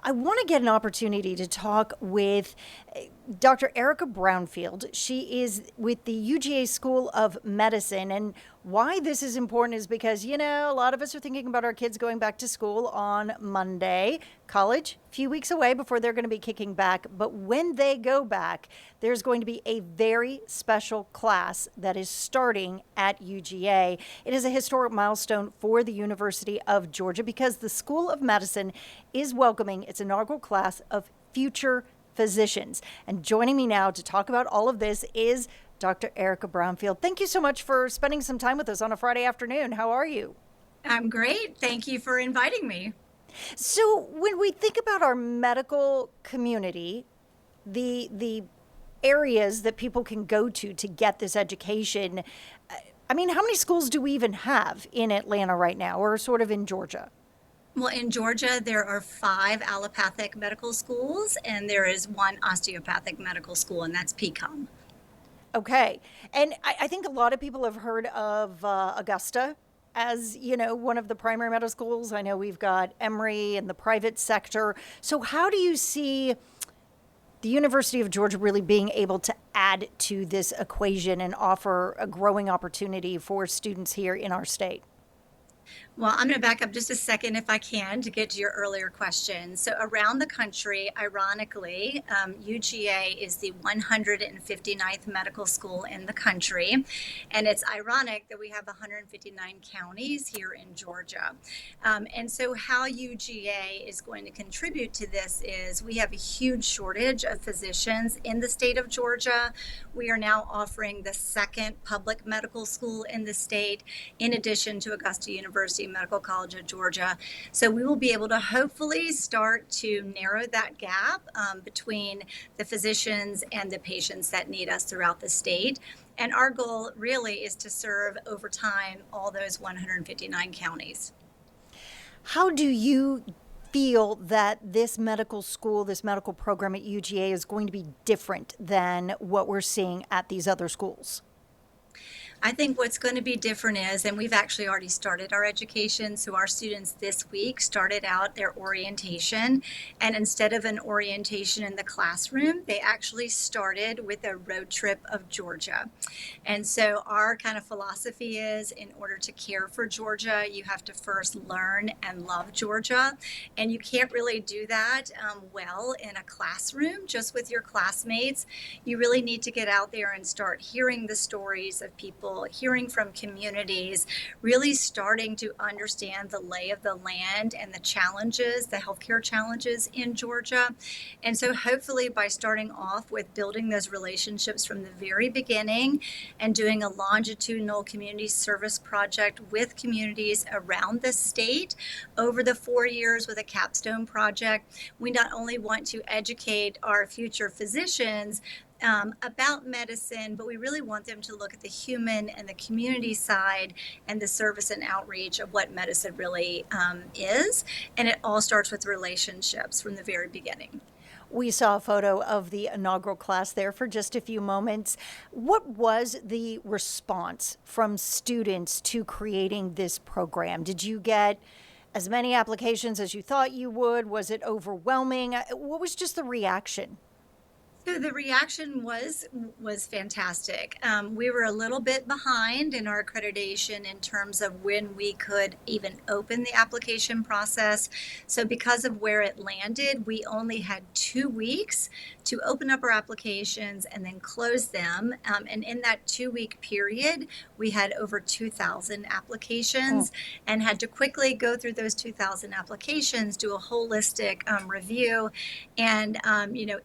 I want to get an opportunity to talk with Dr. Erica Brownfield. She is with the UGA School of Medicine. And why this is important is because, a lot of us are thinking about our kids going back to school on Monday. College, a few weeks away before they're going to be kicking back. But when they go back, there's going to be a very special class that is starting at UGA. It is a historic milestone for the University of Georgia because the School of Medicine is welcoming its inaugural class of future physicians. And joining me now to talk about all of this is Dr. Erica Brownfield. Thank you so much for spending some time with us on a Friday afternoon. How are you? I'm great. Thank you for inviting me. So, when we think about our medical community, the areas that people can go to get this education, how many schools do we even have in Atlanta right now, or sort of in Georgia? Well, in Georgia, there are 5 allopathic medical schools, and there is one osteopathic medical school, and that's PCOM. Okay. And I think a lot of people have heard of Augusta as, one of the primary medical schools. I know we've got Emory in the private sector. So how do you see the University of Georgia really being able to add to this equation and offer a growing opportunity for students here in our state? Well, I'm going to back up just a second if I can to get to your earlier question. So, around the country, ironically, UGA is the 159th medical school in the country. And it's ironic that we have 159 counties here in Georgia. And so, how UGA is going to contribute to this is we have a huge shortage of physicians in the state of Georgia. We are now offering the second public medical school in the state, in addition to Augusta University Medical College of Georgia. So we will be able to hopefully start to narrow that gap between the physicians and the patients that need us throughout the state. And our goal really is to serve over time all those 159 counties. How do you feel that this medical school, this medical program at UGA is going to be different than what we're seeing at these other schools? I think what's going to be different is, and we've actually already started our education. So our students this week started out their orientation. And instead of an orientation in the classroom, they actually started with a road trip of Georgia. And so our kind of philosophy is in order to care for Georgia, you have to first learn and love Georgia. And you can't really do that well in a classroom just with your classmates. You really need to get out there and start hearing the stories of people, hearing from communities, really starting to understand the lay of the land and the challenges, the healthcare challenges in Georgia. And so hopefully by starting off with building those relationships from the very beginning and doing a longitudinal community service project with communities around the state over the 4 years with a capstone project, we not only want to educate our future physicians about medicine, but we really want them to look at the human and the community side and the service and outreach of what medicine really is. And it all starts with relationships from the very beginning. We saw a photo of the inaugural class there for just a few moments. What was the response from students to creating this program? Did you get as many applications as you thought you would? Was it overwhelming? What was just the reaction? So the reaction was fantastic. We were a little bit behind in our accreditation in terms of when we could even open the application process. So because of where it landed, we only had 2 weeks to open up our applications and then close them. And in that 2 week period, we had over 2,000 applications and had to quickly go through those 2,000 applications, do a holistic review, and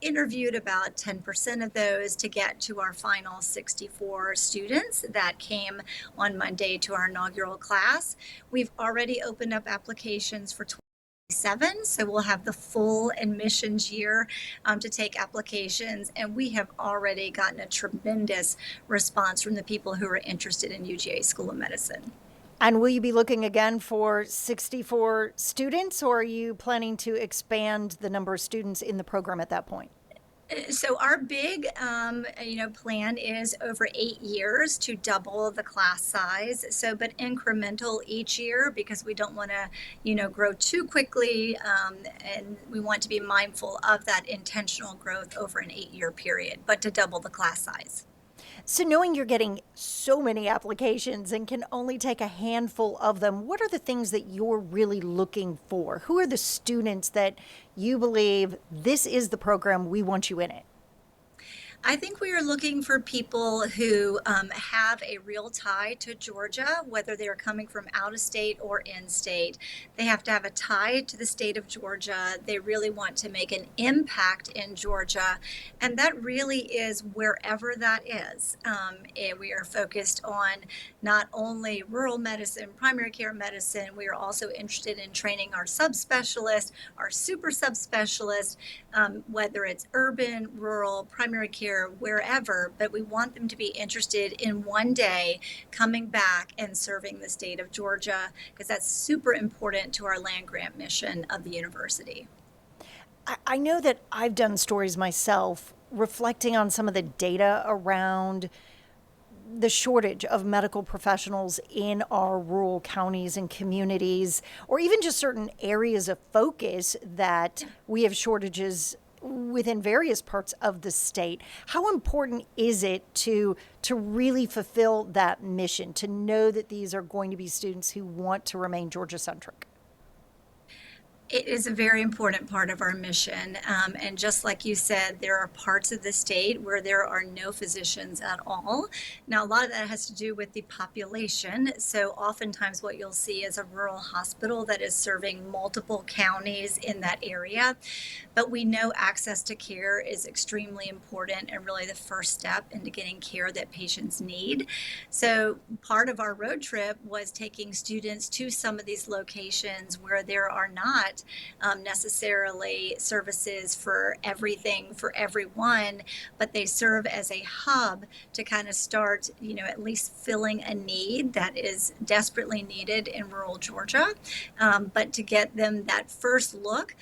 interviewed about 10% of those to get to our final 64 students that came on Monday to our inaugural class. We've already opened up applications for 27, so we'll have the full admissions year to take applications, and we have already gotten a tremendous response from the people who are interested in UGA School of Medicine. And will you be looking again for 64 students, or are you planning to expand the number of students in the program at that point? So our big, plan is over 8 years to double the class size. So, but incremental each year because we don't want to, grow too quickly, and we want to be mindful of that intentional growth over an 8-year period, but to double the class size. So, knowing you're getting so many applications and can only take a handful of them, what are the things that you're really looking for? Who are the students that you believe this is the program we want you in it? I think we are looking for people who have a real tie to Georgia, whether they are coming from out of state or in state. They have to have a tie to the state of Georgia. They really want to make an impact in Georgia. And that really is wherever that is. We are focused on not only rural medicine, primary care medicine, we are also interested in training our subspecialists, our super subspecialists, whether it's urban, rural, primary care, wherever, but we want them to be interested in one day coming back and serving the state of Georgia because that's super important to our land grant mission of the university. I know that I've done stories myself reflecting on some of the data around the shortage of medical professionals in our rural counties and communities, or even just certain areas of focus that we have shortages within various parts of the state. How important is it to really fulfill that mission, to know that these are going to be students who want to remain Georgia centric? It is a very important part of our mission. And just like you said, there are parts of the state where there are no physicians at all. Now, a lot of that has to do with the population. So, oftentimes, what you'll see is a rural hospital that is serving multiple counties in that area. But we know access to care is extremely important and really the first step into getting care that patients need. So, part of our road trip was taking students to some of these locations where there are not necessarily services for everything for everyone, but they serve as a hub to kind of start, at least filling a need that is desperately needed in rural Georgia. But to get them that first look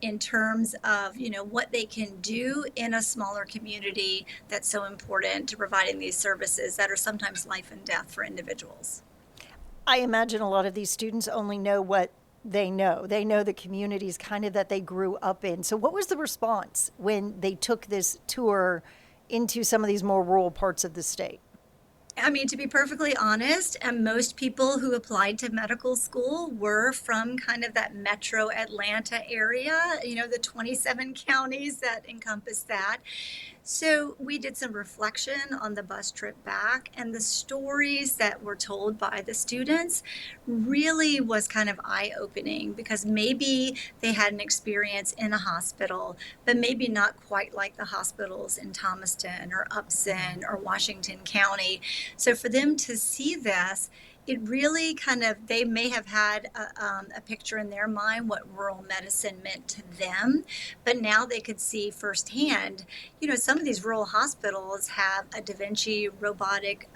in terms of, what they can do in a smaller community that's so important to providing these services that are sometimes life and death for individuals. I imagine a lot of these students only know what they know. They know the communities kind of that they grew up in. So, what was the response when they took this tour into some of these more rural parts of the state? I mean, to be perfectly honest, and most people who applied to medical school were from kind of that metro Atlanta area, the 27 counties that encompass that. So we did some reflection on the bus trip back, and the stories that were told by the students really was kind of eye-opening because maybe they had an experience in a hospital, but maybe not quite like the hospitals in Thomaston or Upson or Washington County. So for them to see this, it really kind of, they may have had a picture in their mind what rural medicine meant to them, but now they could see firsthand, some of these rural hospitals have a Da Vinci robotic,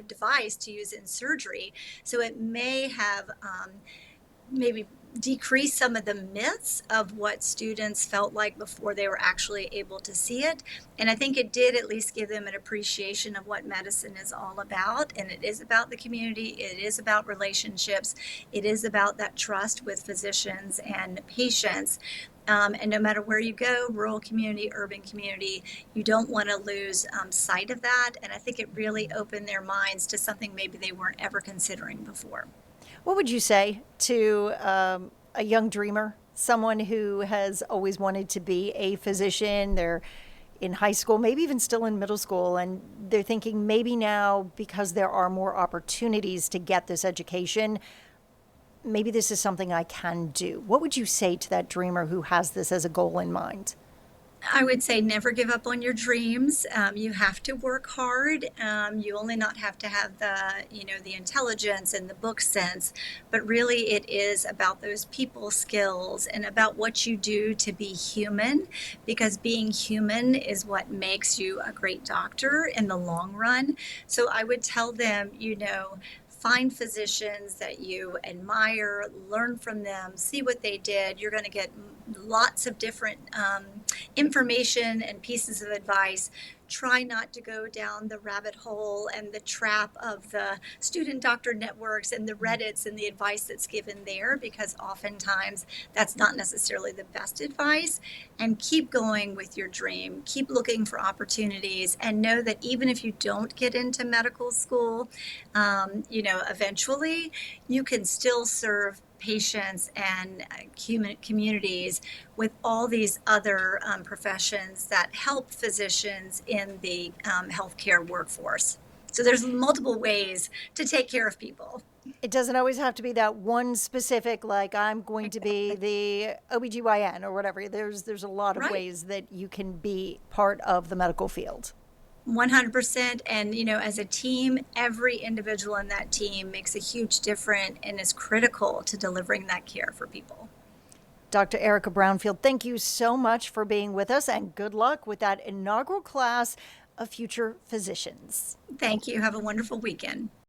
device to use in surgery. So it may have maybe decrease some of the myths of what students felt like before they were actually able to see it. And I think it did at least give them an appreciation of what medicine is all about. And it is about the community, it is about relationships, it is about that trust with physicians and patients. And no matter where you go, rural community, urban community, you don't want to lose sight of that. And I think it really opened their minds to something maybe they weren't ever considering before. What would you say to a young dreamer, someone who has always wanted to be a physician? They're in high school, maybe even still in middle school, and they're thinking maybe now because there are more opportunities to get this education, maybe this is something I can do. What would you say to that dreamer who has this as a goal in mind? I would say never give up on your dreams. You have to work hard. You only not have to have the intelligence and the book sense, but really it is about those people skills and about what you do to be human, because being human is what makes you a great doctor in the long run. So I would tell them, find physicians that you admire, learn from them, see what they did. You're going to get lots of different information and pieces of advice. Try not to go down the rabbit hole and the trap of the student doctor networks and the Reddits and the advice that's given there, because oftentimes that's not necessarily the best advice. And keep going with your dream, keep looking for opportunities, and know that even if you don't get into medical school, eventually you can still serve patients and communities with all these other professions that help physicians in the healthcare workforce. So there's multiple ways to take care of people. It doesn't always have to be that one specific, like I'm going to be the OBGYN or whatever. There's a lot of Right. ways that you can be part of the medical field. 100%. And, as a team, every individual in that team makes a huge difference and is critical to delivering that care for people. Dr. Erica Brownfield, thank you so much for being with us, and good luck with that inaugural class of future physicians. Thank you. Have a wonderful weekend.